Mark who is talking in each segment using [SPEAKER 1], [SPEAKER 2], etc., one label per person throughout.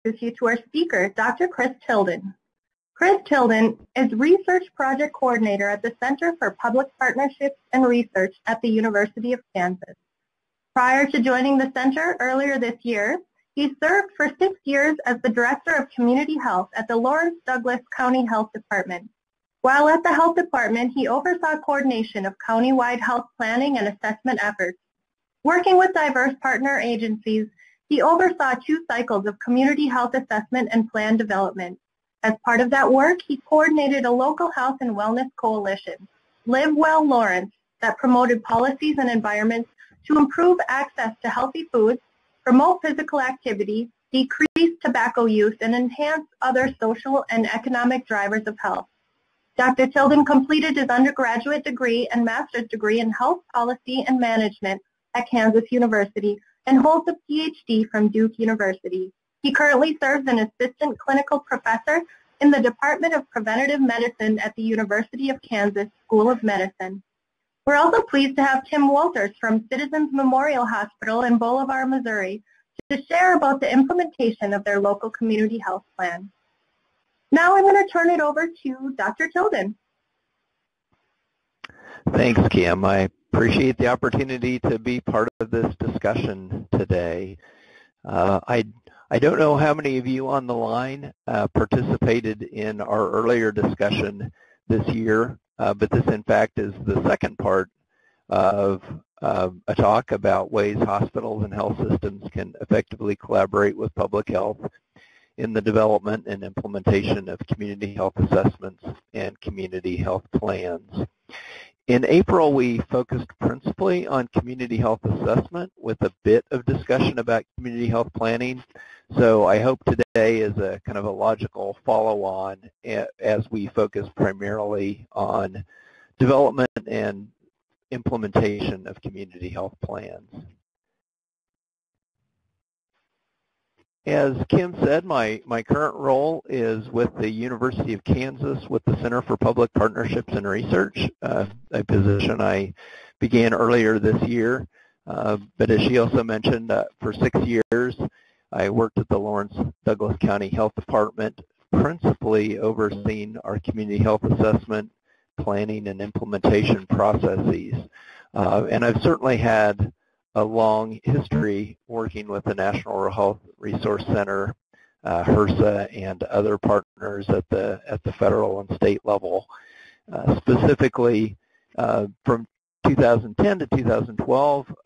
[SPEAKER 1] introduce you to our speaker, Dr. Chris Tilden. Chris Tilden is Research Project Coordinator at the Center for Public Partnerships and Research at the University of Kansas. Prior to joining the center earlier this year, he served for 6 years as the Director of Community Health at the Lawrence Douglas County Health Department. While at the Health Department, he oversaw coordination of county-wide health planning and assessment efforts. Working with diverse partner agencies, he oversaw 2 cycles of community health assessment and plan development. As part of that work, he coordinated a local health and wellness coalition, Live Well Lawrence, that promoted policies and environments to improve access to healthy foods, promote physical activity, decrease tobacco use, and enhance other social and economic drivers of health. Dr. Tilden completed his undergraduate degree and master's degree in health policy and management at Kansas University and holds a PhD from Duke University. He currently serves as an assistant clinical professor in the Department of Preventative Medicine at the University of Kansas School of Medicine. We're also pleased to have Tim Walters from Citizens Memorial Hospital in Bolivar, Missouri, to share about the implementation of their local community health plan. Now I'm going to turn it over to Dr. Tilden.
[SPEAKER 2] Thanks, Kim. I appreciate the opportunity to be part of this discussion today. I don't know how many of you on the line participated in our earlier discussion this year, but this in fact is the second part of a talk about ways hospitals and health systems can effectively collaborate with public health in the development and implementation of community health assessments and community health plans. In April, we focused principally on community health assessment with a bit of discussion about community health planning. So I hope today is a kind of a logical follow-on as we focus primarily on development and implementation of community health plans. As Kim said, my current role is with the University of Kansas with the Center for Public Partnerships and Research, a position I began earlier this year. But as she also mentioned, for 6 years, I worked at the Lawrence Douglas County Health Department, principally overseeing our community health assessment, planning, and implementation processes. And I've certainly had a long history working with the National Rural Health Resource Center, HRSA, and other partners at the federal and state level. Specifically, from 2010 to 2012,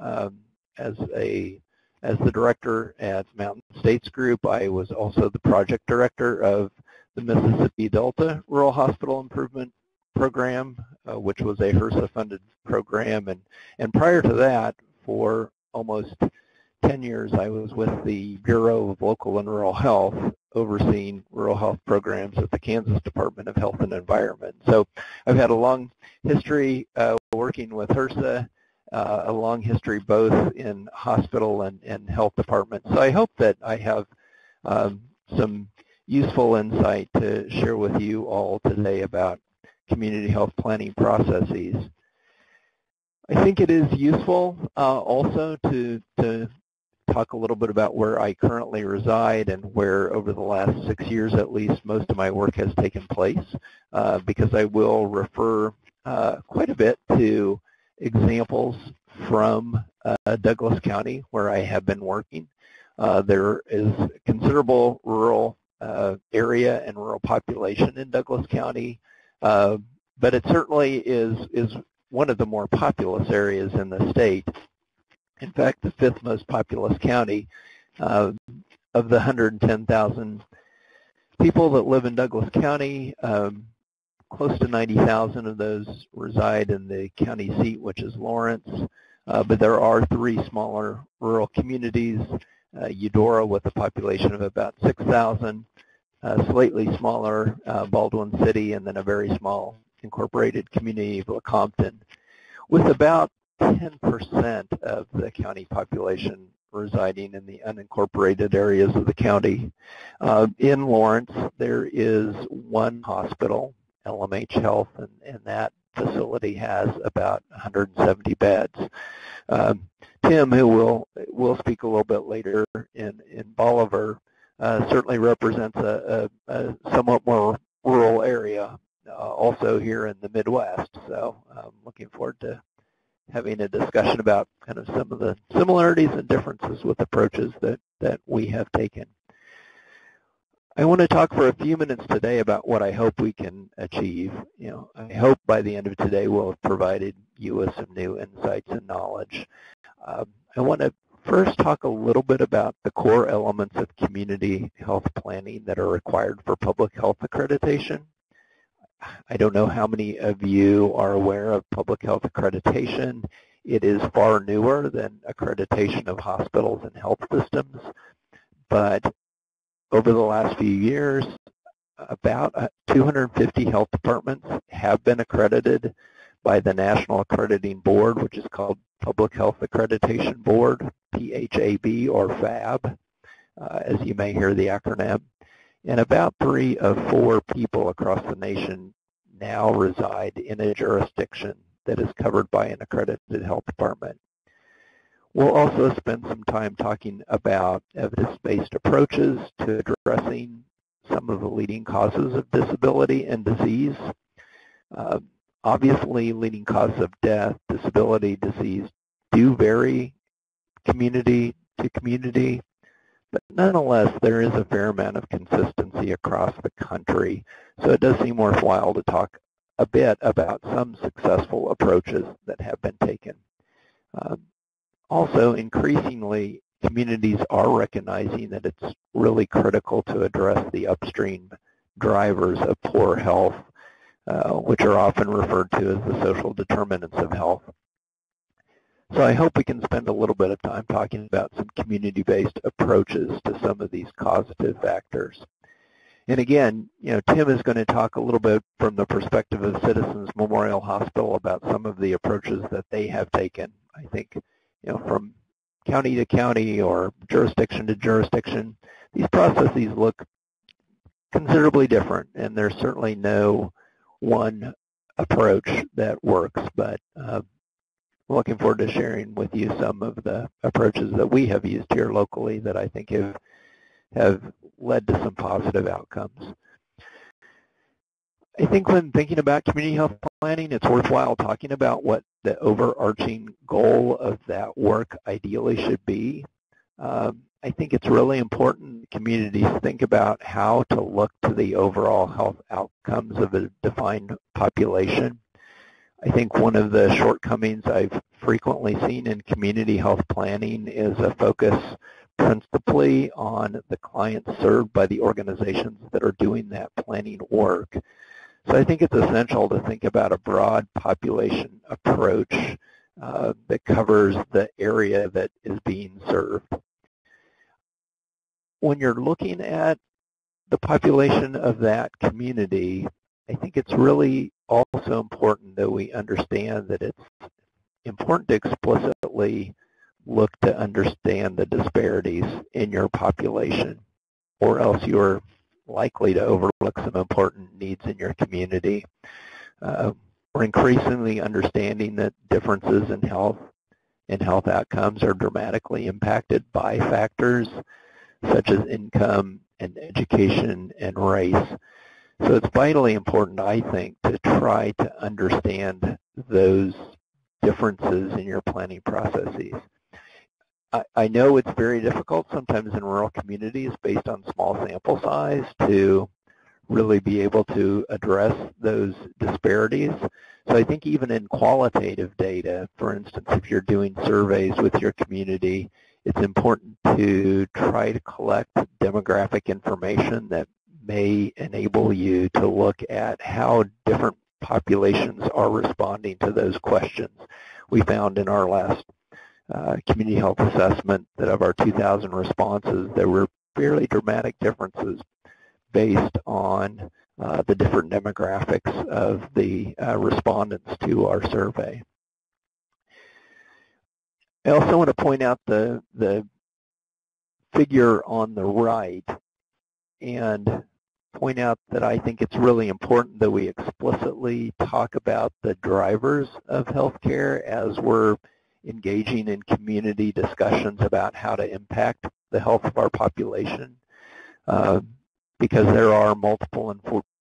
[SPEAKER 2] as the director at Mountain States Group, I was also the project director of the Mississippi Delta Rural Hospital Improvement Program, which was a HRSA-funded program. And prior to that, for almost 10 years, I was with the Bureau of Local and Rural Health, overseeing rural health programs at the Kansas Department of Health and Environment. So I've had a long history working with HRSA, a long history both in hospital and health departments. So I hope that I have some useful insight to share with you all today about community health planning processes. I think it is useful also to talk a little bit about where I currently reside and where over the last 6 years at least most of my work has taken place, because I will refer quite a bit to examples from Douglas County where I have been working. There is considerable rural area and rural population in Douglas County, but it certainly is one of the more populous areas in the state. In fact, the 5th most populous county. Of the 110,000 people that live in Douglas County, close to 90,000 of those reside in the county seat, which is Lawrence. But there are 3 smaller rural communities, Eudora with a population of about 6,000, slightly smaller Baldwin City, and then a very small incorporated community of Lecompton, with about 10% of the county population residing in the unincorporated areas of the county. In Lawrence, there is one hospital, LMH Health, and that facility has about 170 beds. Tim, who will speak a little bit later in Bolivar, certainly represents a somewhat more rural area, also here in the Midwest. So I'm looking forward to having a discussion about kind of some of the similarities and differences with approaches that we have taken. I want to talk for a few minutes today about what I hope we can achieve. I hope by the end of today we'll have provided you with some new insights and knowledge. I want to first talk a little bit about the core elements of community health planning that are required for public health accreditation. I don't know how many of you are aware of public health accreditation. It is far newer than accreditation of hospitals and health systems, but over the last few years, about 250 health departments have been accredited by the National Accrediting Board, which is called Public Health Accreditation Board, PHAB or FAB, as you may hear the acronym. And about 3 of 4 people across the nation now reside in a jurisdiction that is covered by an accredited health department. We'll also spend some time talking about evidence-based approaches to addressing some of the leading causes of disability and disease. Obviously, leading causes of death, disability, disease do vary community to community, but nonetheless, there is a fair amount of consistency across the country. So it does seem worthwhile to talk a bit about some successful approaches that have been taken. Also, increasingly, communities are recognizing that it's really critical to address the upstream drivers of poor health, which are often referred to as the social determinants of health. So I hope we can spend a little bit of time talking about some community-based approaches to some of these causative factors. And again, Tim is going to talk a little bit from the perspective of Citizens Memorial Hospital about some of the approaches that they have taken. I think, from county to county or jurisdiction to jurisdiction, these processes look considerably different, and there's certainly no one approach that works, but looking forward to sharing with you some of the approaches that we have used here locally that I think have led to some positive outcomes. I think when thinking about community health planning, it's worthwhile talking about what the overarching goal of that work ideally should be. I think it's really important communities think about how to look to the overall health outcomes of a defined population. I think one of the shortcomings I've frequently seen in community health planning is a focus principally on the clients served by the organizations that are doing that planning work. So I think it's essential to think about a broad population approach that covers the area that is being served. When you're looking at the population of that community, I think it's really also important that we understand that it's important to explicitly look to understand the disparities in your population, or else you're likely to overlook some important needs in your community. We're increasingly understanding that differences in health and health outcomes are dramatically impacted by factors such as income and education and race. So it's vitally important, I think, to try to understand those differences in your planning processes. I know it's very difficult sometimes in rural communities based on small sample size to really be able to address those disparities. So I think even in qualitative data, for instance, if you're doing surveys with your community, it's important to try to collect demographic information that may enable you to look at how different populations are responding to those questions. We found in our last community health assessment that of our 2,000 responses, there were fairly dramatic differences based on the different demographics of the respondents to our survey. I also want to point out the figure on the right and point out that I think it's really important that we explicitly talk about the drivers of healthcare as we're engaging in community discussions about how to impact the health of our population. because there are multiple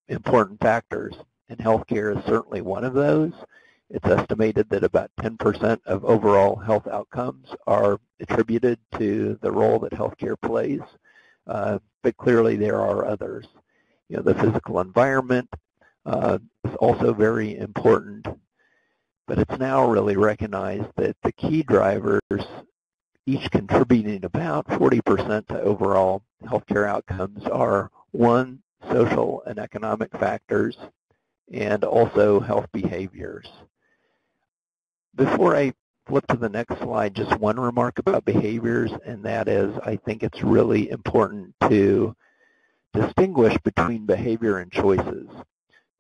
[SPEAKER 2] important factors, and healthcare is certainly one of those. It's estimated that about 10% of overall health outcomes are attributed to the role that healthcare plays, but clearly there are others. You know, the physical environment is also very important, but it's now really recognized that the key drivers, each contributing about 40% to overall healthcare outcomes, are one, social and economic factors, and also health behaviors. Before I flip to the next slide, just one remark about behaviors, and that is I think it's really important to distinguish between behavior and choices.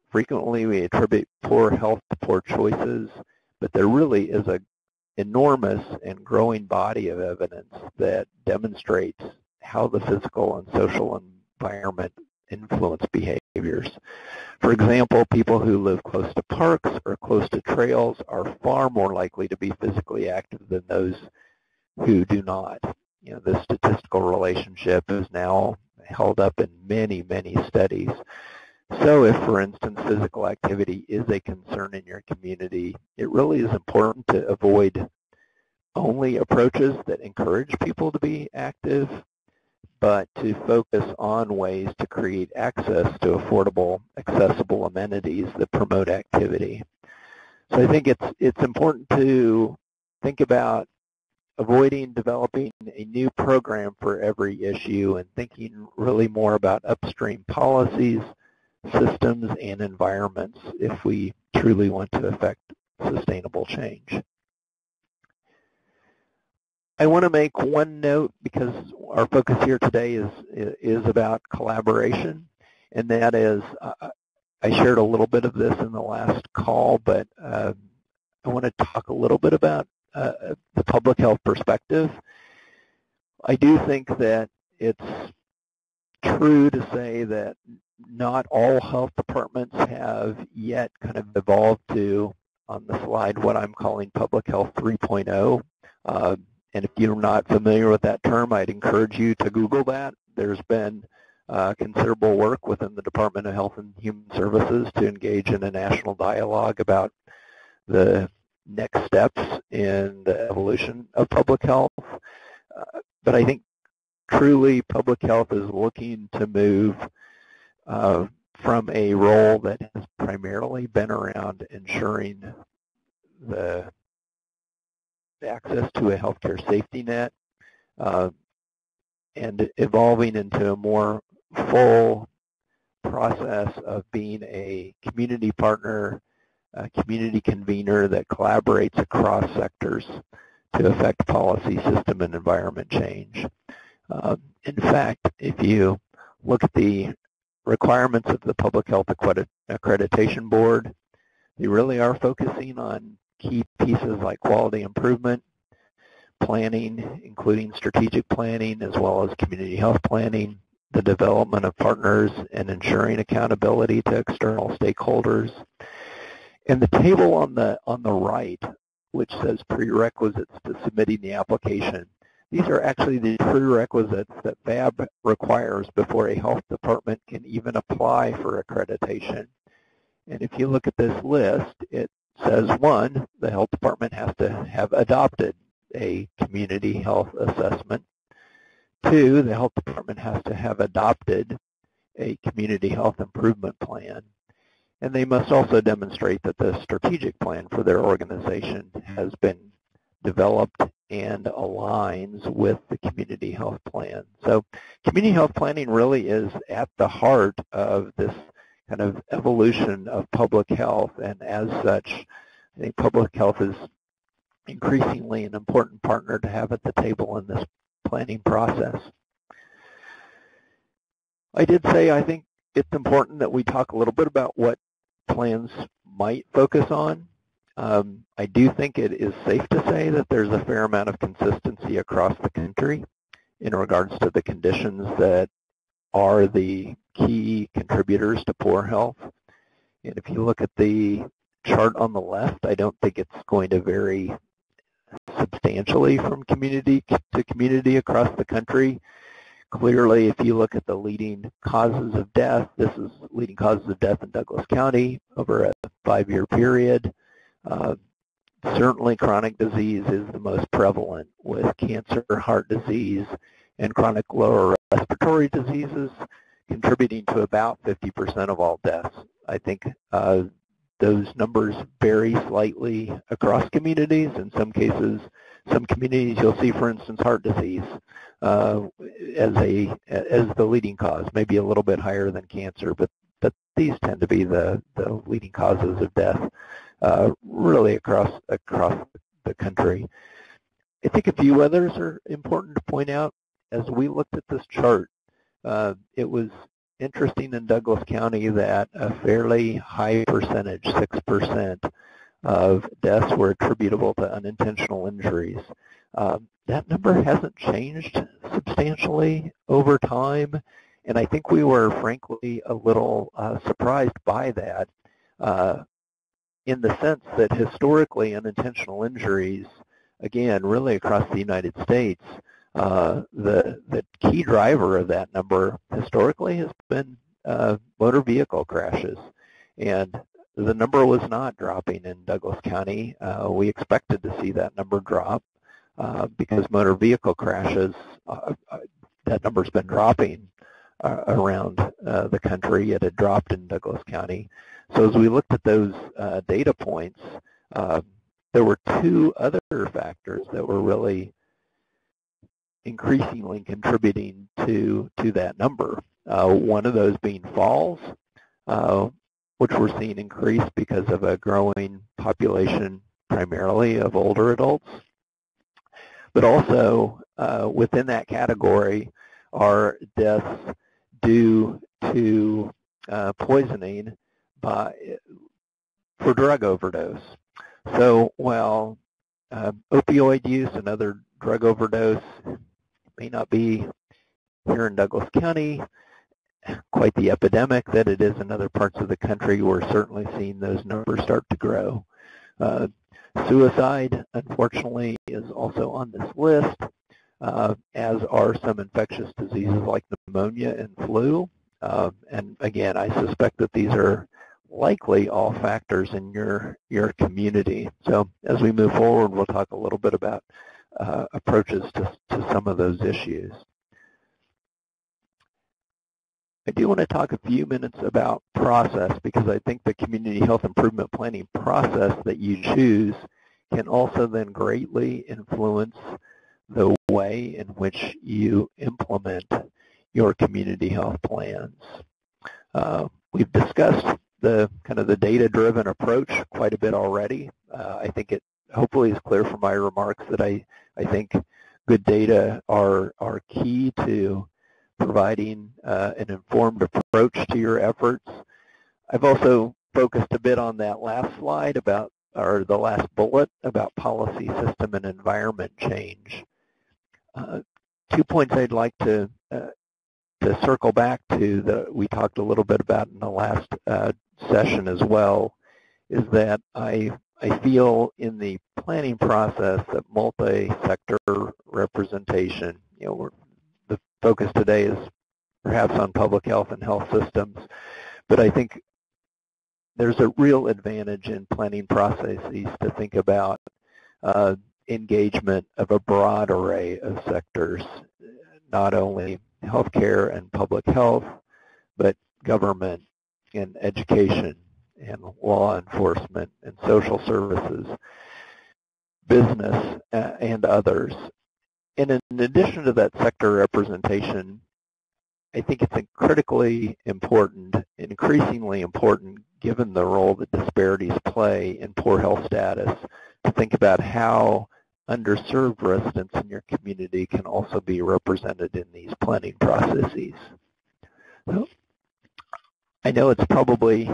[SPEAKER 2] Frequently we attribute poor health to poor choices, but there really is an enormous and growing body of evidence that demonstrates how the physical and social environment influence behaviors. For example, people who live close to parks or close to trails are far more likely to be physically active than those who do not. You know, this statistical relationship is now held up in many, many studies. So if, for instance, physical activity is a concern in your community, it really is important to avoid only approaches that encourage people to be active, but to focus on ways to create access to affordable, accessible amenities that promote activity. So I think it's important to think about avoiding developing a new program for every issue and thinking really more about upstream policies, systems, and environments if we truly want to affect sustainable change. I want to make one note because our focus here today is about collaboration, and that is, I shared a little bit of this in the last call, but I want to talk a little bit about the public health perspective. I do think that it's true to say that not all health departments have yet kind of evolved to, on the slide, what I'm calling public health 3.0. And if you're not familiar with that term, I'd encourage you to Google that. There's been considerable work within the Department of Health and Human Services to engage in a national dialogue about the next steps in the evolution of public health. But I think truly public health is looking to move from a role that has primarily been around ensuring the access to a healthcare safety net and evolving into a more full process of being a community partner, a community convener that collaborates across sectors to affect policy, system, and environment change. In fact, if you look at the requirements of the Public Health Accreditation Board, they really are focusing on key pieces like quality improvement, planning, including strategic planning, as well as community health planning, the development of partners, and ensuring accountability to external stakeholders. And the table on the right, which says prerequisites to submitting the application, these are actually the prerequisites that FAB requires before a health department can even apply for accreditation. And if you look at this list, it says, one, the health department has to have adopted a community health assessment. Two, the health department has to have adopted a community health improvement plan. And they must also demonstrate that the strategic plan for their organization has been developed and aligns with the community health plan. So community health planning really is at the heart of this kind of evolution of public health, and as such, I think public health is increasingly an important partner to have at the table in this planning process. I did say I think it's important that we talk a little bit about what plans might focus on. I do think it is safe to say that there's a fair amount of consistency across the country in regards to the conditions that are the key contributors to poor health. And if you look at the chart on the left, I don't think it's going to vary substantially from community to community across the country. Clearly, if you look at the leading causes of death, this is leading causes of death in Douglas County over a 5-year period. Certainly chronic disease is the most prevalent, with cancer, heart disease, and chronic lower respiratory diseases contributing to about 50% of all deaths. I think those numbers vary slightly across communities. In some cases, some communities you'll see, for instance, heart disease as the leading cause, maybe a little bit higher than cancer, but these tend to be the leading causes of death really across the country. I think a few others are important to point out. As we looked at this chart, it was interesting in Douglas County that a fairly high percentage, 6%, of deaths were attributable to unintentional injuries. That number hasn't changed substantially over time, and I think we were frankly a little surprised by that in the sense that historically unintentional injuries, again, really across the United States, the key driver of that number historically has been motor vehicle crashes, and the number was not dropping in Douglas County. We expected to see that number drop because motor vehicle crashes, that number's been dropping around the country. It had dropped in Douglas County. So as we looked at those data points, there were two other factors that were really increasingly contributing to that number. One of those being falls, which we're seeing increase because of a growing population primarily of older adults. But also within that category are deaths due to poisoning for drug overdose. So while opioid use and other drug overdose may not be here in Douglas County quite the epidemic that it is in other parts of the country, we're certainly seeing those numbers start to grow. Suicide, unfortunately, is also on this list, as are some infectious diseases like pneumonia and flu. And again, I suspect that these are likely all factors in your community. So as we move forward, we'll talk a little bit about approaches to some of those issues. I do want to talk a few minutes about process, because I think the community health improvement planning process that you choose can also then greatly influence the way in which you implement your community health plans. We've discussed the kind of the data-driven approach quite a bit already. I think it hopefully is clear from my remarks that I think good data are key to providing an informed approach to your efforts. I've also focused a bit on that last slide about, or the last bullet about policy, system, and environment change. 2 points I'd like to circle back to that we talked a little bit about in the last session as well, is that I feel in the planning process that multi-sector representation, the focus today is perhaps on public health and health systems, but I think there's a real advantage in planning processes to think about engagement of a broad array of sectors, not only healthcare and public health, but government and education and law enforcement and social services, business, and others. And in addition to that sector representation, I think it's critically important, increasingly important, given the role that disparities play in poor health status, to think about how underserved residents in your community can also be represented in these planning processes. So, I know it's probably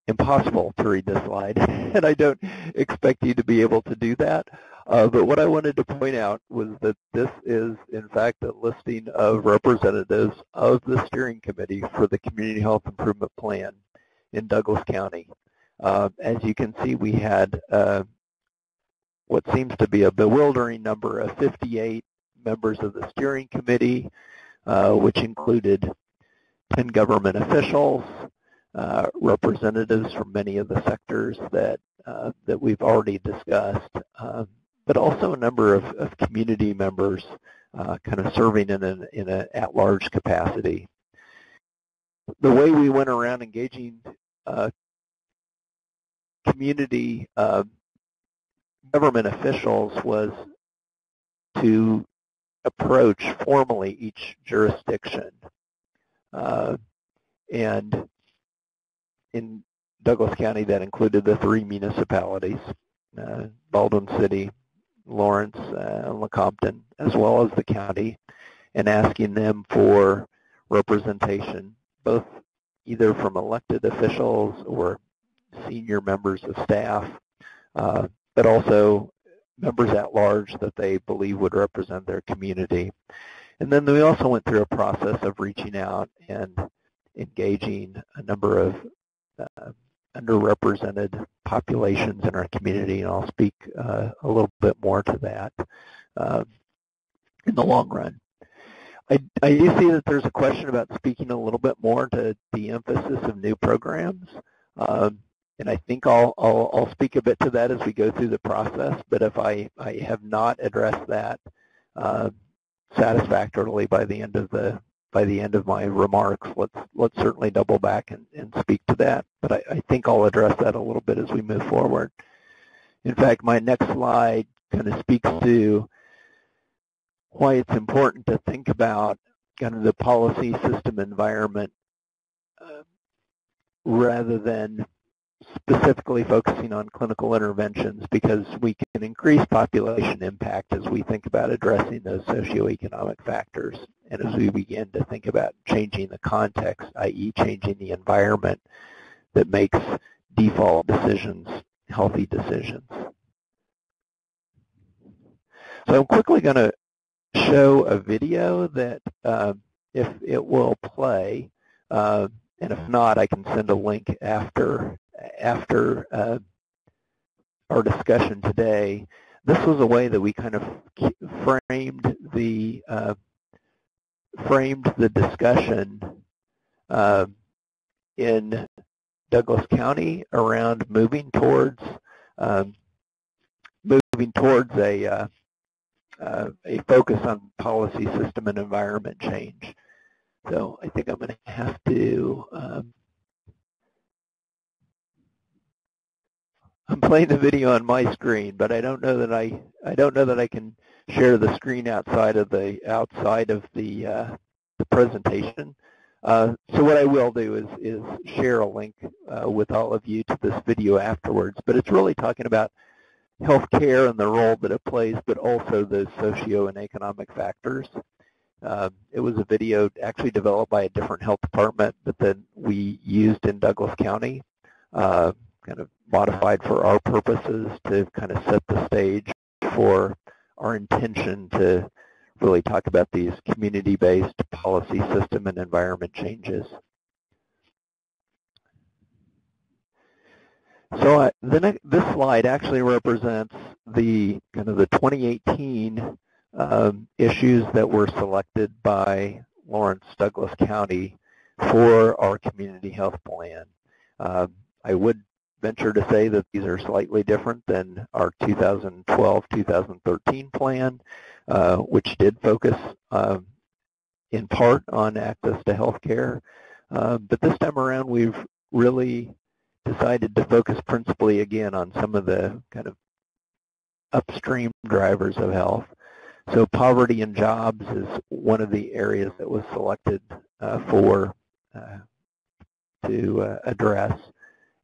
[SPEAKER 2] impossible to read this slide, and I don't expect you to be able to do that. But what I wanted to point out was that this is, in fact, a listing of representatives of the steering committee for the Community Health Improvement Plan in Douglas County. As you can see, we had what seems to be a bewildering number of 58 members of the steering committee. which included 10 government officials, representatives from many of the sectors that we've already discussed, but also a number of community members kind of serving in an at-large capacity. The way we went around engaging community government officials was to approach formally each jurisdiction. And in Douglas County, that included the 3 municipalities, Baldwin City, Lawrence, and Lecompton, as well as the county, and asking them for representation, both either from elected officials or senior members of staff, but also members at large that they believe would represent their community. And then we also went through a process of reaching out and engaging a number of underrepresented populations in our community, and I'll speak a little bit more to that in the long run. I do see that there's a question about speaking a little bit more to the emphasis of new programs, and I think I'll speak a bit to that as we go through the process, but if I have not addressed that satisfactorily by the end of my remarks, let's certainly double back and speak to that. But I think I'll address that a little bit as we move forward. In fact, my next slide kind of speaks to why it's important to think about kind of the policy system environment rather than specifically focusing on clinical interventions, because we can increase population impact as we think about addressing those socioeconomic factors and as we begin to think about changing the context, i.e. changing the environment that makes default decisions healthy decisions. So I'm quickly going to show a video that if it will play, and if not, I can send a link after our discussion today. This was a way that we kind of framed the discussion in Douglas County around moving towards a focus on policy system and environment change. So I think I'm going to have to. I'm playing the video on my screen, but I don't know that I can share the screen outside of the presentation. So what I will do is share a link with all of you to this video afterwards. But it's really talking about healthcare and the role that it plays, but also the socio and economic factors. It was a video actually developed by a different health department, but then we used in Douglas County, kind of modified for our purposes to kind of set the stage for our intention to really talk about these community-based policy system and environment changes. So this slide actually represents the kind of the 2018 issues that were selected by Lawrence Douglas County for our community health plan. I would venture to say that these are slightly different than our 2012-2013 plan, which did focus in part on access to health care. But this time around, we've really decided to focus principally again on some of the kind of upstream drivers of health. So poverty and jobs is one of the areas that was selected to address,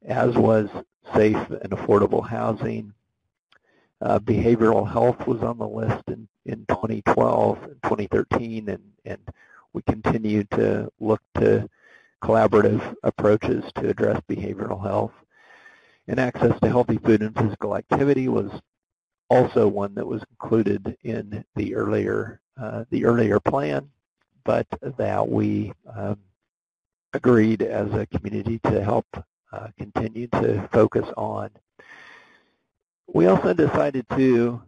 [SPEAKER 2] as was safe and affordable housing. Behavioral health was on the list in 2012 and 2013, and we continue to look to collaborative approaches to address behavioral health. And access to healthy food and physical activity was also one that was included in the earlier plan, but that we agreed as a community to help continue to focus on. We also decided to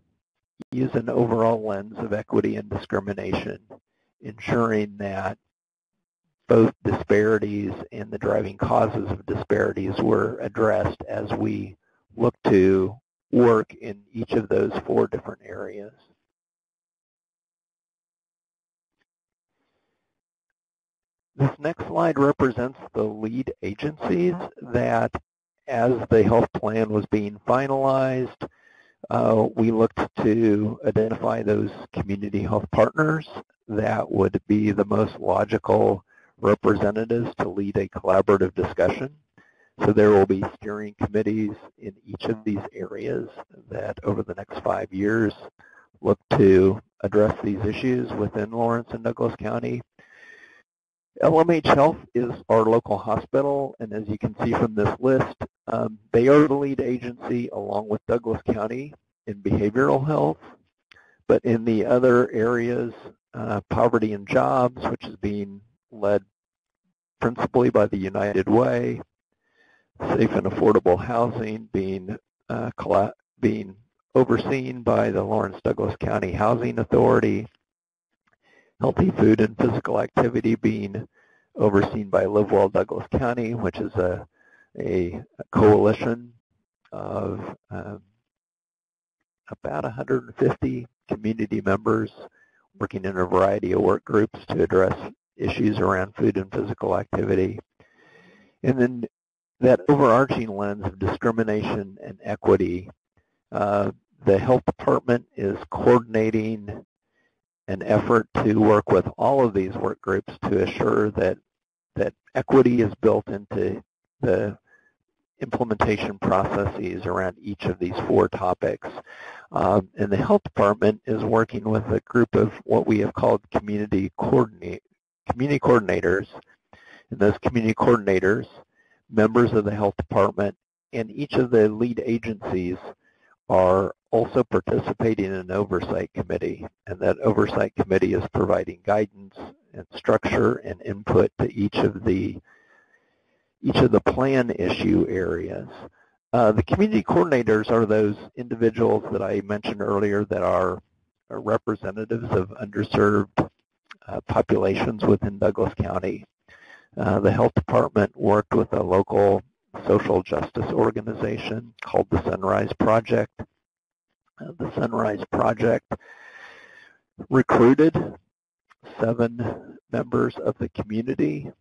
[SPEAKER 2] use an overall lens of equity and discrimination ensuring that both disparities and the driving causes of disparities were addressed as we look to work in each of those 4 different areas. This next slide represents the lead agencies that, as the health plan was being finalized, we looked to identify those community health partners that would be the most logical representatives to lead a collaborative discussion. So there will be steering committees in each of these areas that over the next 5 years look to address these issues within Lawrence and Douglas County. LMH Health is our local hospital, and as you can see from this list, they are the lead agency along with Douglas County in behavioral health. But in the other areas, poverty and jobs, which is being led principally by the United Way, safe and affordable housing being overseen by the Lawrence Douglas County Housing Authority, healthy food and physical activity being overseen by Live Well Douglas County, which is a coalition of about 150 community members working in a variety of work groups to address issues around food and physical activity. And then that overarching lens of discrimination and equity, the health department is coordinating an effort to work with all of these work groups to assure that equity is built into the implementation processes around each of these 4 topics. And the health department is working with a group of what we have called community coordinators. And those community coordinators, members of the health department, and each of the lead agencies are also participating in an oversight committee, and that oversight committee is providing guidance and structure and input to each of the plan issue areas. The community coordinators are those individuals that I mentioned earlier that are representatives of underserved populations within Douglas County. The health department worked with a local social justice organization called the Sunrise Project. The Sunrise Project recruited 7 members of the community,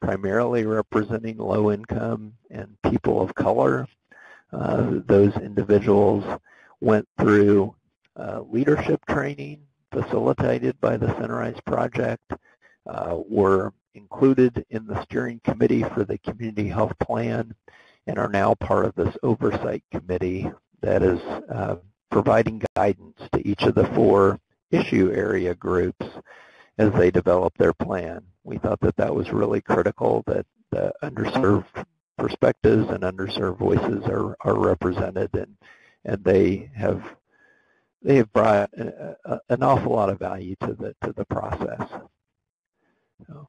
[SPEAKER 2] primarily representing low-income and people of color. Those individuals went through leadership training facilitated by the Sunrise Project, were included in the steering committee for the community health plan, and are now part of this oversight committee that is providing guidance to each of the 4 issue area groups as they develop their plan. We thought that that was really critical, that the underserved perspectives and underserved voices are represented, and they have brought an awful lot of value to the process. So,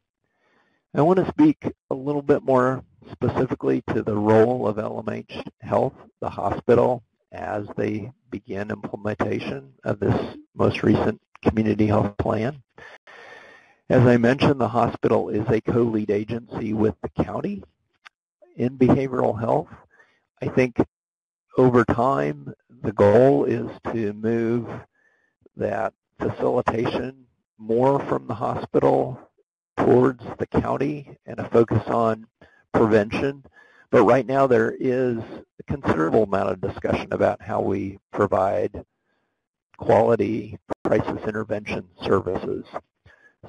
[SPEAKER 2] I want to speak a little bit more specifically to the role of LMH Health, the hospital, as they begin implementation of this most recent community health plan. As I mentioned, the hospital is a co-lead agency with the county in behavioral health. I think over time, the goal is to move that facilitation more from the hospital towards the county and a focus on prevention. But right now there is a considerable amount of discussion about how we provide quality crisis intervention services.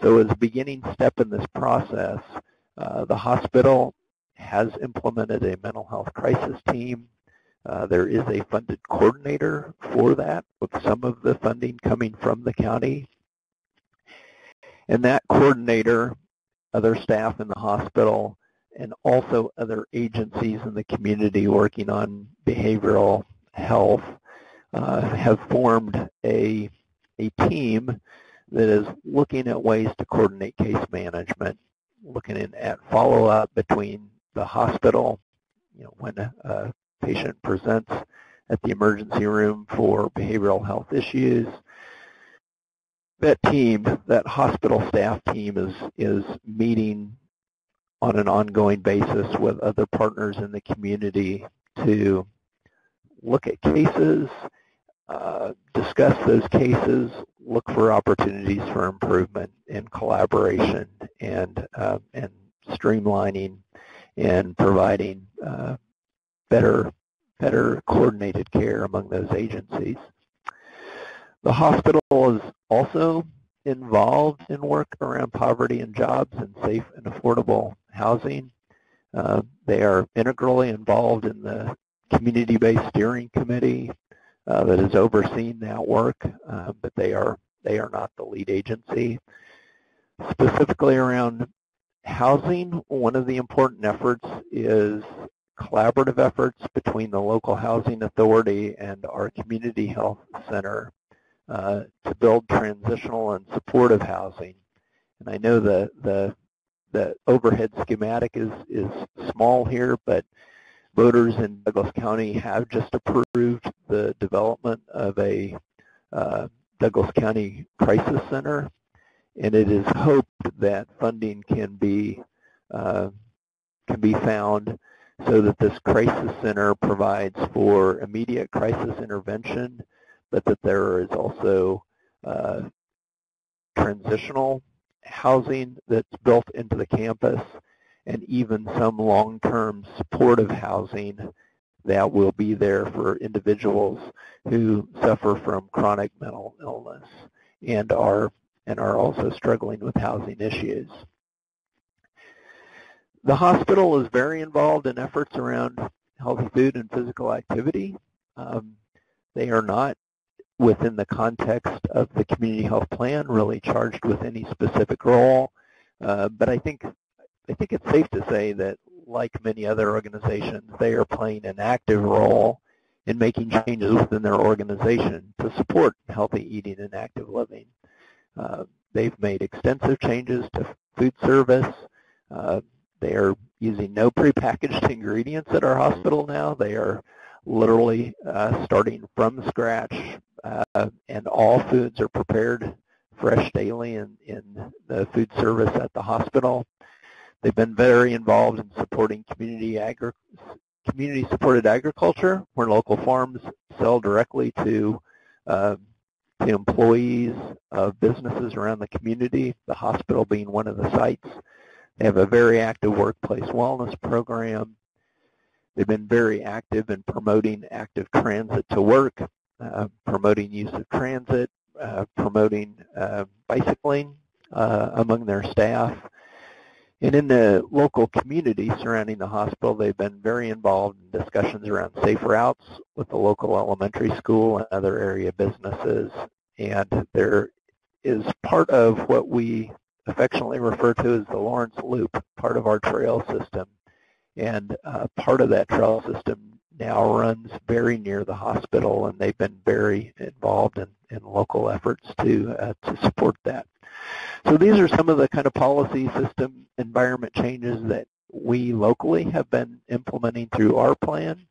[SPEAKER 2] So as a beginning step in this process, the hospital has implemented a mental health crisis team. There is a funded coordinator for that, with some of the funding coming from the county. And that coordinator, other staff in the hospital, and also other agencies in the community working on behavioral health have formed a team that is looking at ways to coordinate case management, looking at follow-up between the hospital, when a patient presents at the emergency room for behavioral health issues, that team, that hospital staff team is meeting on an ongoing basis with other partners in the community to look at cases, discuss those cases, look for opportunities for improvement and collaboration and streamlining and providing better coordinated care among those agencies. The hospital is also involved in work around poverty and jobs and safe and affordable housing. They are integrally involved in the community-based steering committee that is overseeing that work, but they are not the lead agency. Specifically around housing, one of the important efforts is collaborative efforts between the local housing authority and our community health center to build transitional and supportive housing. And I know the overhead schematic is small here, but voters in Douglas County have just approved the development of a Douglas County Crisis Center, and it is hoped that funding can be found so that this crisis center provides for immediate crisis intervention, but that there is also transitional housing that's built into the campus and even some long-term supportive housing that will be there for individuals who suffer from chronic mental illness and are also struggling with housing issues. The hospital is very involved in efforts around healthy food and physical activity. They are not, within the context of the community health plan, really charged with any specific role, but I think it's safe to say that, like many other organizations, they are playing an active role in making changes within their organization to support healthy eating and active living. They've made extensive changes to food service. They are using no prepackaged ingredients at our hospital now. They are literally starting from scratch, and all foods are prepared fresh daily in the food service at the hospital. They've been very involved in supporting community-supported agriculture, where local farms sell directly to employees of businesses around the community, the hospital being one of the sites. They have a very active workplace wellness program. They've been very active in promoting active transit to work, promoting use of transit, promoting bicycling among their staff. And in the local community surrounding the hospital, they've been very involved in discussions around safe routes with the local elementary school and other area businesses. And there is part of what we affectionately refer to as the Lawrence Loop, part of our trail system. And part of that trail system now runs very near the hospital, and they've been very involved in local efforts to support that. So these are some of the kind of policy system environment changes that we locally have been implementing through our plan.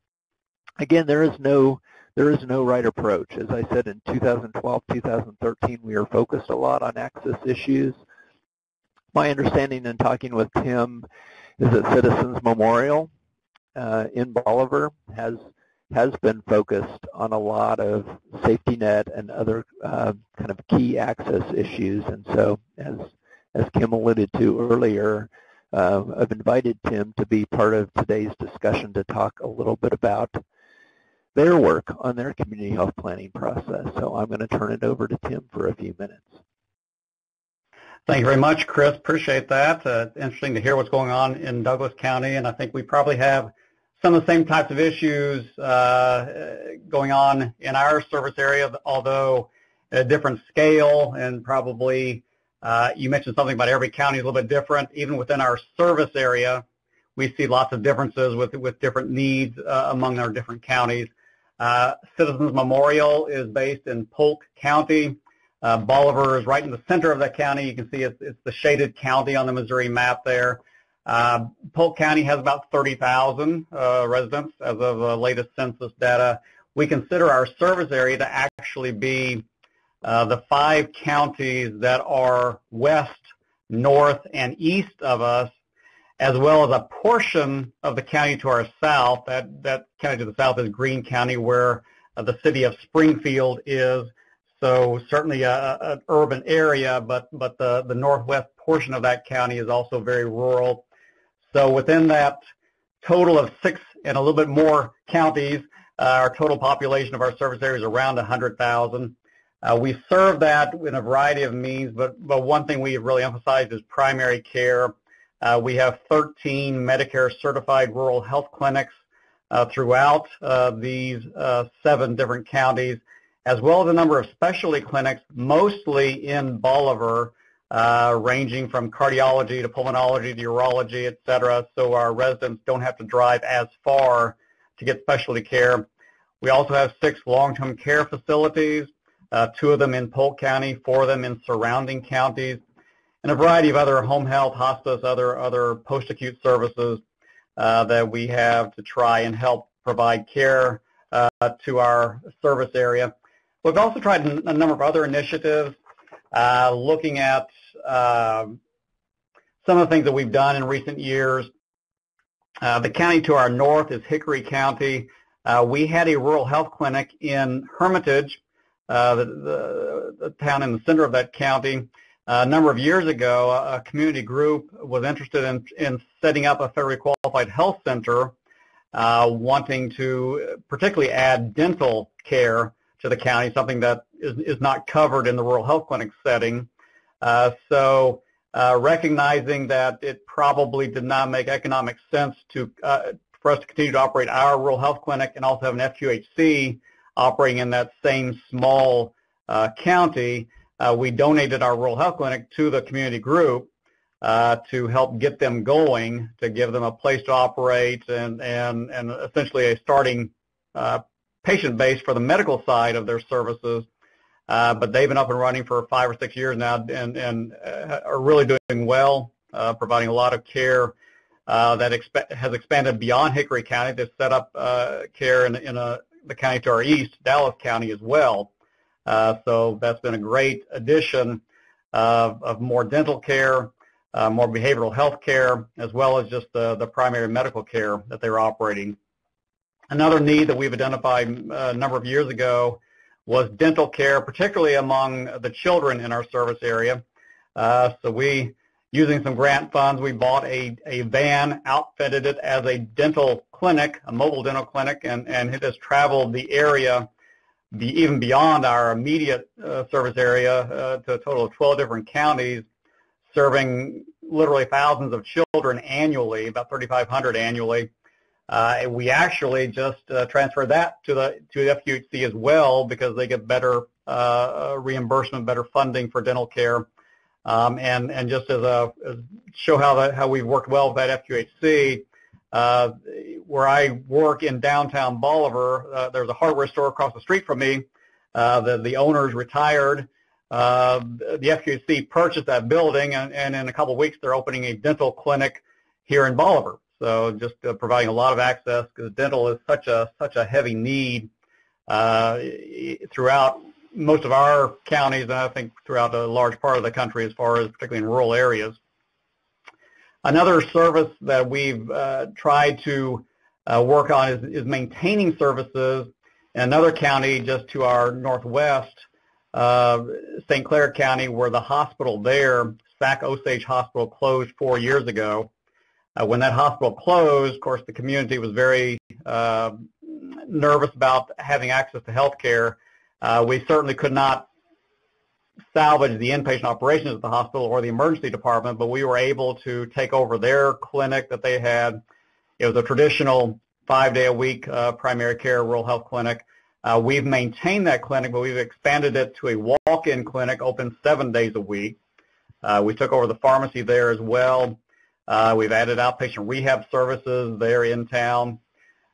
[SPEAKER 2] Again, there is no right approach. As I said, in 2012, 2013, we are focused a lot on access issues. My understanding in talking with Tim is that Citizens Memorial in Bolivar has been focused on a lot of safety net and other kind of key access issues. And so, as Kim alluded to earlier, I've invited Tim to be part of today's discussion to talk a little bit about their work on their community health planning process. So I'm going to turn it over to Tim for a few minutes.
[SPEAKER 3] Thank you very much, Chris. Appreciate that. Interesting to hear what's going on in Douglas County, and I think we probably have some of the same types of issues going on in our service area, although at a different scale, and probably you mentioned something about every county is a little bit different. Even within our service area, we see lots of differences with different needs among our different counties. Citizens Memorial is based in Polk County. Bolivar is right in the center of that county. You can see it's the shaded county on the Missouri map there. Polk County has about 30,000 residents as of the latest census data. We consider our service area to actually be the 5 counties that are west, north, and east of us, as well as a portion of the county to our south. That county to the south is Greene County, where the city of Springfield is. So certainly an urban area, but the northwest portion of that county is also very rural. So within that total of 6 and a little bit more counties, our total population of our service area is around 100,000. We serve that in a variety of means, but one thing we really emphasize is primary care. We have 13 Medicare certified rural health clinics throughout these 7 different counties, as well as a number of specialty clinics, mostly in Bolivar, ranging from cardiology to pulmonology to urology, et cetera, so our residents don't have to drive as far to get specialty care. We also have 6 long-term care facilities, 2 of them in Polk County, 4 of them in surrounding counties, and a variety of other home health, hospice, other post-acute services that we have to try and help provide care to our service area. We've also tried a number of other initiatives looking at some of the things that we've done in recent years. The county to our north is Hickory County. We had a rural health clinic in Hermitage, the town in the center of that county. A number of years ago, a community group was interested in setting up a federally qualified health center, wanting to particularly add dental care to the county, something that is not covered in the rural health clinic setting. So recognizing that it probably did not make economic sense for us to continue to operate our rural health clinic and also have an FQHC operating in that same small county, we donated our rural health clinic to the community group to help get them going, to give them a place to operate and essentially a starting patient base for the medical side of their services. But they've been up and running for 5 or 6 years now and are really doing well, providing a lot of care that has expanded beyond Hickory County. They've set up care in the county to our east, Dallas County, as well. So that's been a great addition of more dental care, more behavioral health care, as well as just the primary medical care that they're operating. Another need that we've identified a number of years ago was dental care, particularly among the children in our service area. So we, using some grant funds, we bought a van, outfitted it as a dental clinic, a mobile dental clinic, and it has traveled the area even beyond our immediate service area to a total of 12 different counties, serving literally thousands of children annually, about 3,500 annually. We actually just transferred that to the FQHC as well because they get better reimbursement, better funding for dental care. And just as show how we've worked well with that FQHC, where I work in downtown Bolivar, there's a hardware store across the street from me. The owners retired. The FQHC purchased that building, and in a couple of weeks they're opening a dental clinic here in Bolivar. So just providing a lot of access, because dental is such a heavy need throughout most of our counties, and I think throughout a large part of the country, as far as particularly in rural areas. Another service that we've tried to work on is maintaining services in another county just to our northwest, St. Clair County, where the hospital there, Sac Osage Hospital, closed 4 years ago. When that hospital closed, of course, the community was very nervous about having access to health care. We certainly could not salvage the inpatient operations at the hospital or the emergency department, but we were able to take over their clinic that they had. It was a traditional 5-day-a-week primary care rural health clinic. We've maintained that clinic, but we've expanded it to a walk-in clinic open 7 days a week. We took over the pharmacy there as well. We've added outpatient rehab services there in town.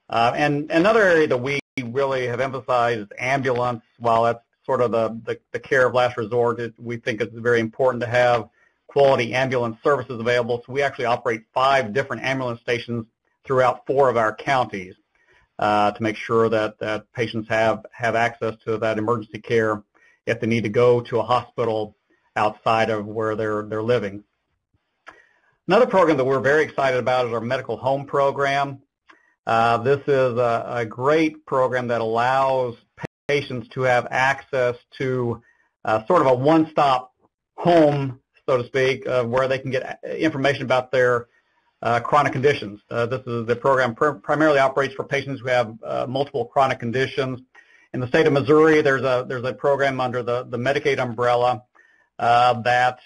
[SPEAKER 3] And another area that we really have emphasized is ambulance. While that's sort of the care of last resort, we think it's very important to have quality ambulance services available. So we actually operate 5 different ambulance stations throughout 4 of our counties to make sure that patients have access to that emergency care if they need to go to a hospital outside of where they're living. Another program that we're very excited about is our medical home program. This is a great program that allows patients to have access to sort of a one-stop home, so to speak, where they can get information about their chronic conditions. The program primarily operates for patients who have multiple chronic conditions. In the state of Missouri, there's a program under the Medicaid umbrella that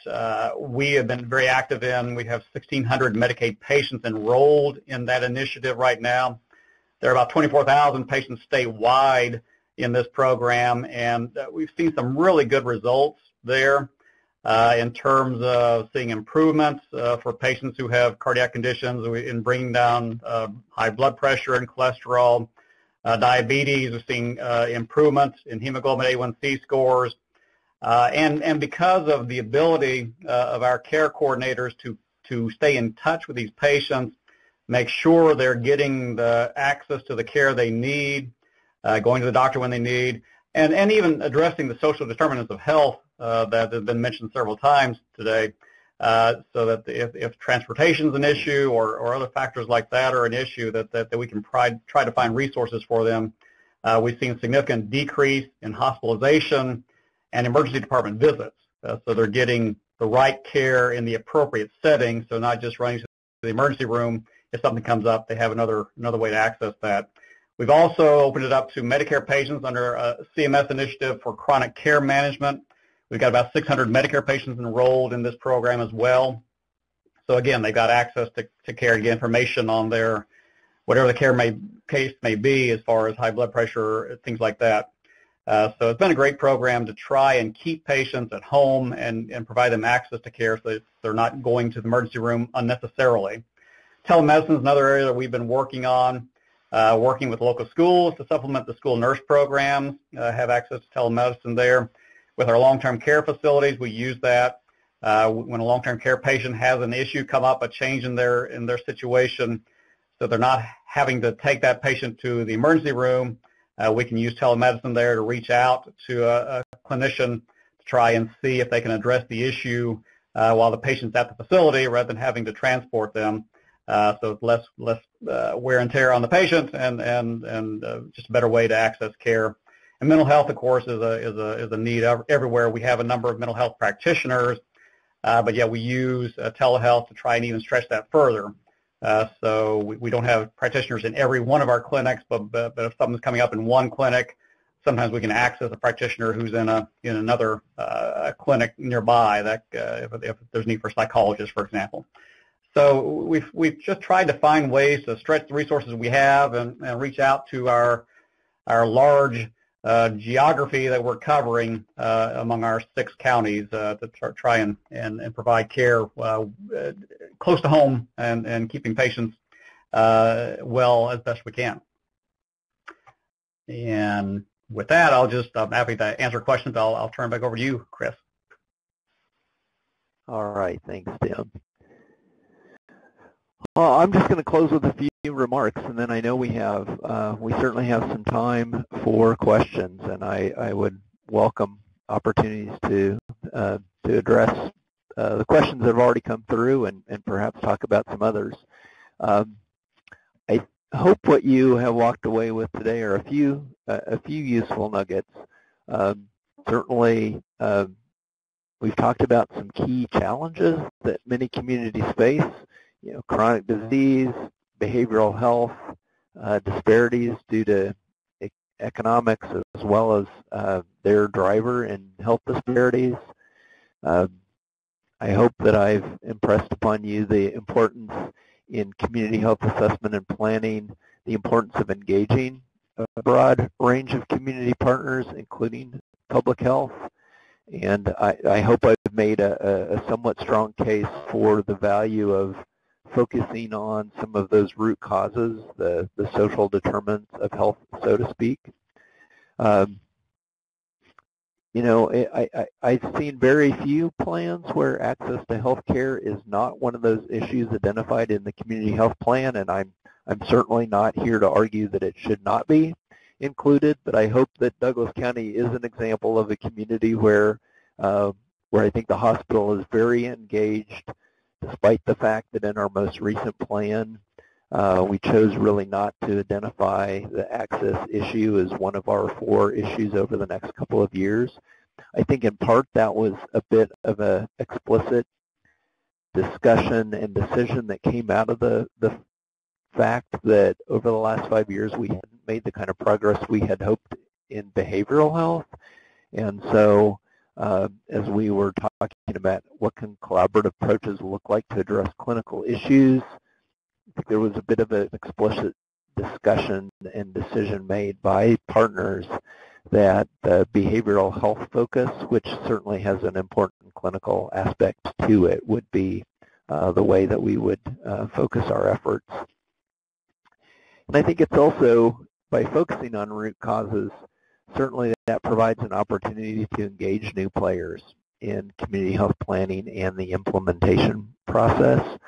[SPEAKER 3] we have been very active in. We have 1,600 Medicaid patients enrolled in that initiative right now. There are about 24,000 patients statewide in this program, and we've seen some really good results there in terms of seeing improvements for patients who have cardiac conditions in bringing down high blood pressure and cholesterol, diabetes. We're seeing improvements in hemoglobin A1C scores. And because of the ability of our care coordinators to stay in touch with these patients, make sure they're getting the access to the care they need, going to the doctor when they need, and even addressing the social determinants of health that have been mentioned several times today, so that if transportation is an issue or other factors like that are an issue, that we can try to find resources for them. We've seen a significant decrease in hospitalization and emergency department visits, so they're getting the right care in the appropriate setting, so not just running to the emergency room. If something comes up, they have another way to access that. We've also opened it up to Medicare patients under a CMS initiative for chronic care management. We've got about 600 Medicare patients enrolled in this program as well. So again, they've got access to care and get information on their, whatever the case may be as far as high blood pressure, things like that. So it's been a great program to try and keep patients at home and provide them access to care so that they're not going to the emergency room unnecessarily. Telemedicine is another area that we've been working on, working with local schools to supplement the school nurse programs, have access to telemedicine there. With our long-term care facilities, we use that. When a long-term care patient has an issue come up, a change in their situation, so they're not having to take that patient to the emergency room, we can use telemedicine there to reach out to a clinician to try and see if they can address the issue while the patient's at the facility rather than having to transport them. So less wear and tear on the patient and just a better way to access care. And mental health, of course, is a need everywhere. We have a number of mental health practitioners, but yeah, we use telehealth to try and even stretch that further. So we don't have practitioners in every one of our clinics, but if something's coming up in one clinic, sometimes we can access a practitioner who's in another clinic nearby. That if there's need for a psychologist, for example. So we've just tried to find ways to stretch the resources we have and reach out to our large geography that we're covering among our 6 counties to try and provide care close to home and keeping patients well as best we can. And with that, I'm happy to answer questions. I'll turn it back over to you, Chris.
[SPEAKER 2] All right, thanks, Tim. I'm just going to close with a few remarks, and then I know we certainly have some time for questions, and I would welcome opportunities to address the questions that have already come through and perhaps talk about some others. I hope what you have walked away with today are a few useful nuggets. Certainly, we've talked about some key challenges that many communities face. Chronic disease, behavioral health, disparities due to economics as well as their driver in health disparities. I hope that I've impressed upon you the importance in community health assessment and planning, the importance of engaging a broad range of community partners, including public health. And I hope I've made a somewhat strong case for the value of focusing on some of those root causes, the social determinants of health, so to speak. I've seen very few plans where access to health care is not one of those issues identified in the community health plan, and I'm certainly not here to argue that it should not be. included, but I hope that Douglas County is an example of a community where I think the hospital is very engaged, despite the fact that in our most recent plan, we chose really not to identify the access issue as one of our 4 issues over the next couple of years. I think in part that was a bit of an explicit discussion and decision that came out of the fact that over the last 5 years we hadn't made the kind of progress we had hoped in behavioral health. And so as we were talking about what can collaborative approaches look like to address clinical issues, I think there was a bit of an explicit discussion and decision made by partners that the behavioral health focus, which certainly has an important clinical aspect to it, would be the way that we would focus our efforts. And I think it's also, by focusing on root causes, certainly that provides an opportunity to engage new players in community health planning and the implementation process.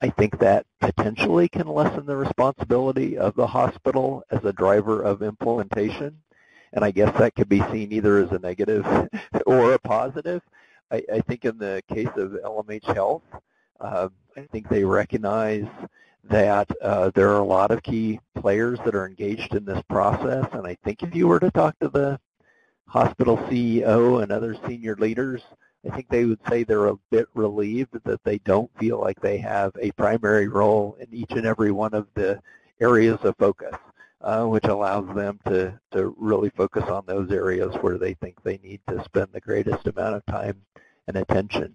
[SPEAKER 2] I think that potentially can lessen the responsibility of the hospital as a driver of implementation, and I guess that could be seen either as a negative or a positive. I think in the case of LMH Health, I think they recognize that there are a lot of key players that are engaged in this process, and I think if you were to talk to the hospital CEO and other senior leaders, I think they would say they're a bit relieved that they don't feel like they have a primary role in each and every one of the areas of focus, which allows them to really focus on those areas where they think they need to spend the greatest amount of time and attention.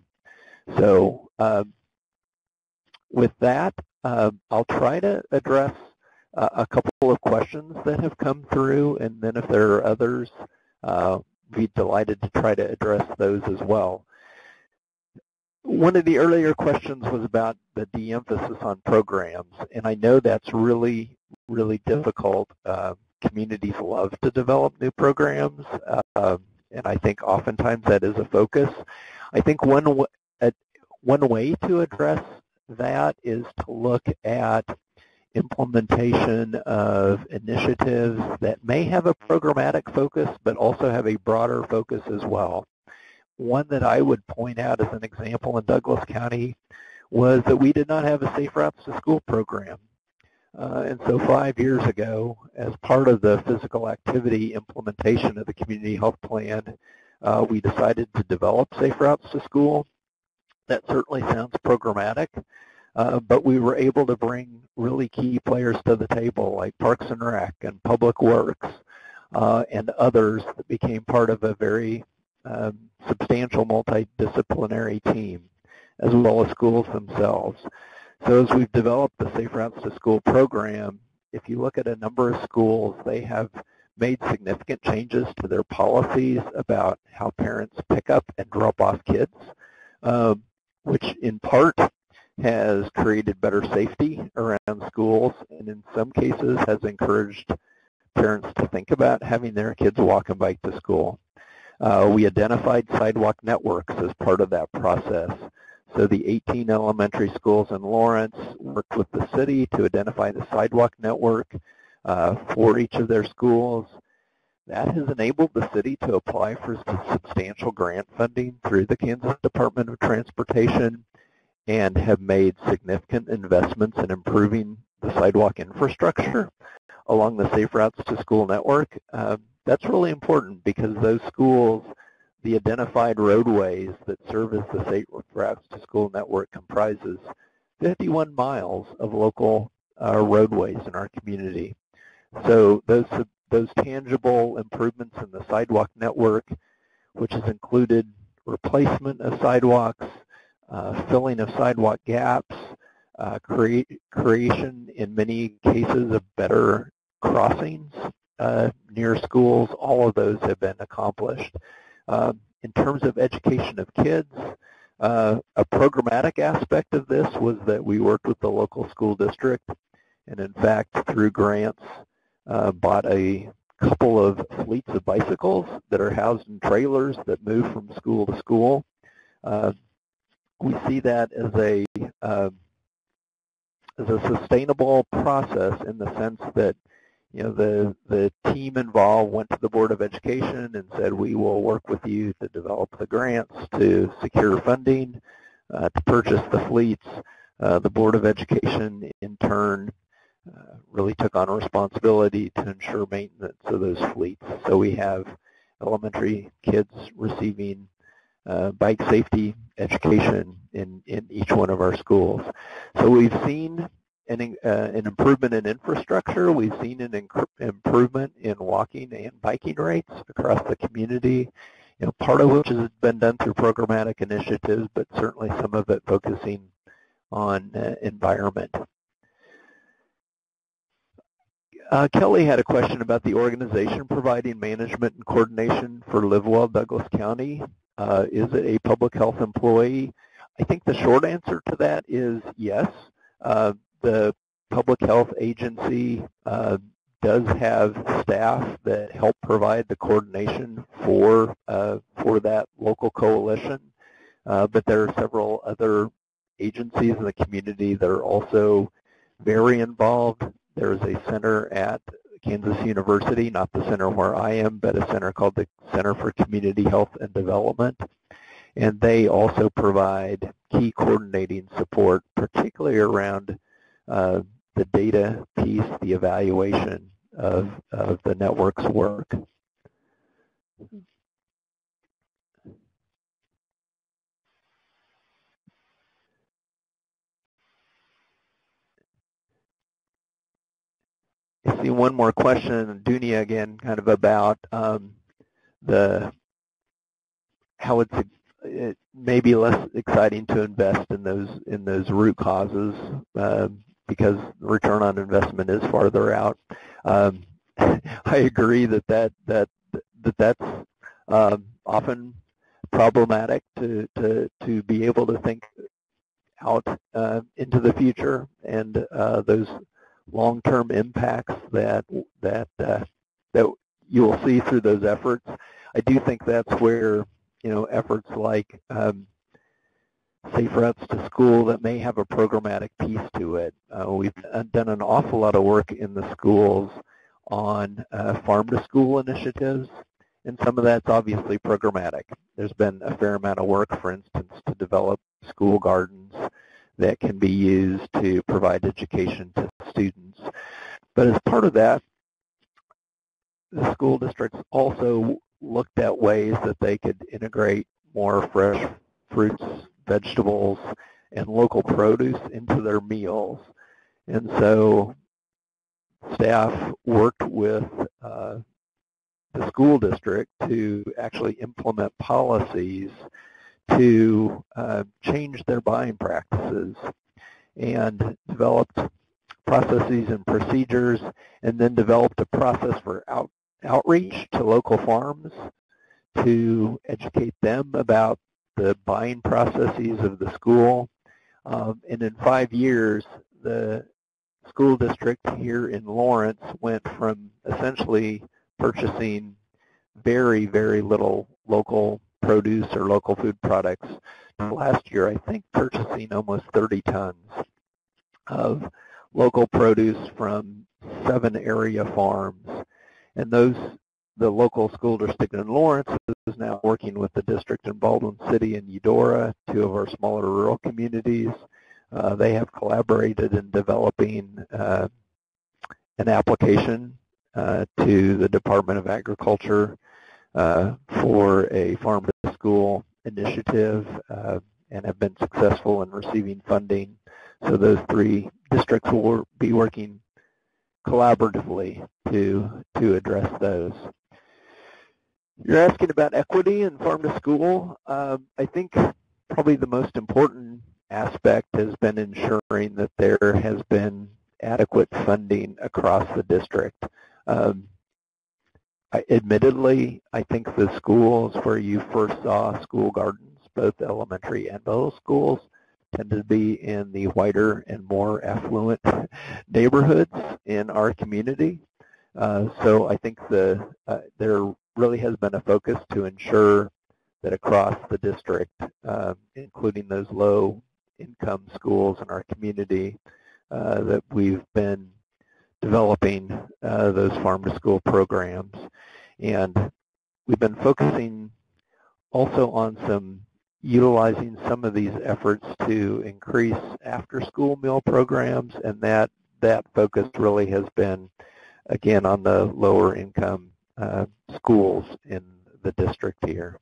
[SPEAKER 2] So with that, I'll try to address a couple of questions that have come through, and then if there are others, be delighted to try to address those as well. One of the earlier questions was about the de-emphasis on programs, and I know that's really, really difficult. Communities love to develop new programs, and I think oftentimes that is a focus. I think one way to address that is to look at implementation of initiatives that may have a programmatic focus but also have a broader focus as well. One that I would point out as an example in Douglas County was that we did not have a Safe Routes to School program. And so 5 years ago, as part of the physical activity implementation of the community health plan, we decided to develop Safe Routes to School. That certainly sounds programmatic, but we were able to bring really key players to the table like Parks and Rec and Public Works and others that became part of a very substantial multidisciplinary team, as well as schools themselves. So as we've developed the Safe Routes to School program, if you look at a number of schools, they have made significant changes to their policies about how parents pick up and drop off kids, which in part has created better safety around schools, and in some cases has encouraged parents to think about having their kids walk and bike to school. We identified sidewalk networks as part of that process. So the 18 elementary schools in Lawrence worked with the city to identify the sidewalk network for each of their schools. That has enabled the city to apply for substantial grant funding through the Kansas Department of Transportation and have made significant investments in improving the sidewalk infrastructure along the Safe Routes to School network. That's really important because those schools, the identified roadways that service the Safe Routes to School network comprises 51 miles of local roadways in our community. So those tangible improvements in the sidewalk network, which has included replacement of sidewalks, filling of sidewalk gaps, creation in many cases of better crossings near schools, all of those have been accomplished. In terms of education of kids, a programmatic aspect of this was that we worked with the local school district and in fact through grants bought a couple of fleets of bicycles that are housed in trailers that move from school to school. We see that as a sustainable process in the sense that the team involved went to the Board of Education and said, we will work with you to develop the grants, to secure funding, to purchase the fleets. The Board of Education, in turn, really took on a responsibility to ensure maintenance of those fleets. So we have elementary kids receiving bike safety education in each one of our schools. So we've seen an improvement in infrastructure. We've seen an improvement in walking and biking rates across the community, part of which has been done through programmatic initiatives, but certainly some of it focusing on environment. Kelly had a question about the organization providing management and coordination for LiveWell Douglas County. Is it a public health employee? I think the short answer to that is yes. The public health agency does have staff that help provide the coordination for that local coalition, but there are several other agencies in the community that are also very involved. There is a center at Kansas University, not the center where I am, but a center called the Center for Community Health and Development, and they also provide key coordinating support, particularly around the data piece, the evaluation of the network's work. I see one more question, Dunia again, kind of about how it may be less exciting to invest in those root causes because the return on investment is farther out. I agree that's often problematic to be able to think out into the future, and those long-term impacts that you will see through those efforts. I do think that's where efforts like Safe Routes to School that may have a programmatic piece to it. We've done an awful lot of work in the schools on farm-to-school initiatives, and some of that's obviously programmatic. There's been a fair amount of work, for instance, to develop school gardens that can be used to provide education to students. But as part of that, the school districts also looked at ways that they could integrate more fresh fruits, vegetables, and local produce into their meals. And so staff worked with the school district to actually implement policies to change their buying practices, and developed processes and procedures, and then developed a process for outreach to local farms to educate them about the buying processes of the school. And in 5 years, the school district here in Lawrence went from essentially purchasing very, very little local produce or local food products to last year, I think, purchasing almost 30 tons of local produce from 7 area farms. And the local school district in Lawrence is now working with the district in Baldwin City and Eudora, 2 of our smaller rural communities. They have collaborated in developing an application to the Department of Agriculture for a farm-to-school initiative and have been successful in receiving funding. So those 3 districts will be working collaboratively to address those. You're asking about equity in farm-to-school. I think probably the most important aspect has been ensuring that there has been adequate funding across the district. Admittedly, I think the schools where you first saw school gardens, both elementary and middle schools, tend to be in the whiter and more affluent neighborhoods in our community. So I think there really has been a focus to ensure that across the district, including those low-income schools in our community, that we've been developing those farm-to-school programs. And we've been focusing also on utilizing some of these efforts to increase after-school meal programs, and that focus really has been, again, on the lower income schools in the district here.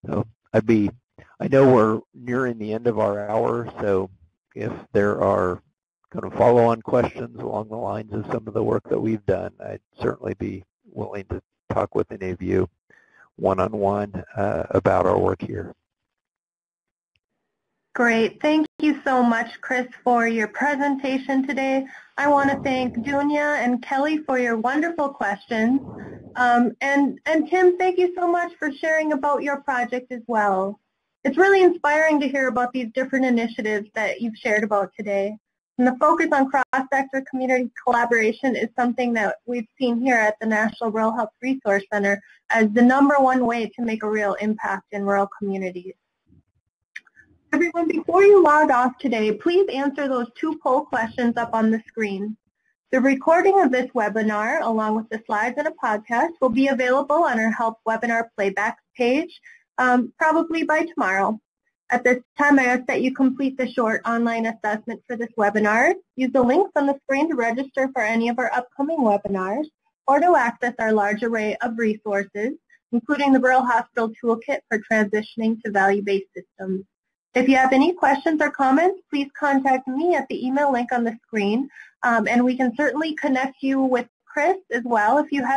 [SPEAKER 2] So I know we're nearing the end of our hour, so if there are kind of follow-on questions along the lines of some of the work that we've done, I'd certainly be willing to talk with any of you one-on-one about our work here.
[SPEAKER 1] Great. Thank you so much, Chris, for your presentation today. I want to thank Dunya and Kelly for your wonderful questions. And Tim, thank you so much for sharing about your project as well. It's really inspiring to hear about these different initiatives that you've shared about today. And the focus on cross-sector community collaboration is something that we've seen here at the National Rural Health Resource Center as the #1 way to make a real impact in rural communities. Everyone, before you log off today, please answer those 2 poll questions up on the screen. The recording of this webinar, along with the slides and a podcast, will be available on our Help Webinar Playback page, probably by tomorrow. At this time, I ask that you complete the short online assessment for this webinar. Use the links on the screen to register for any of our upcoming webinars or to access our large array of resources, including the Rural Hospital Toolkit for transitioning to value-based systems. If you have any questions or comments, please contact me at the email link on the screen, and we can certainly connect you with Chris as well if you have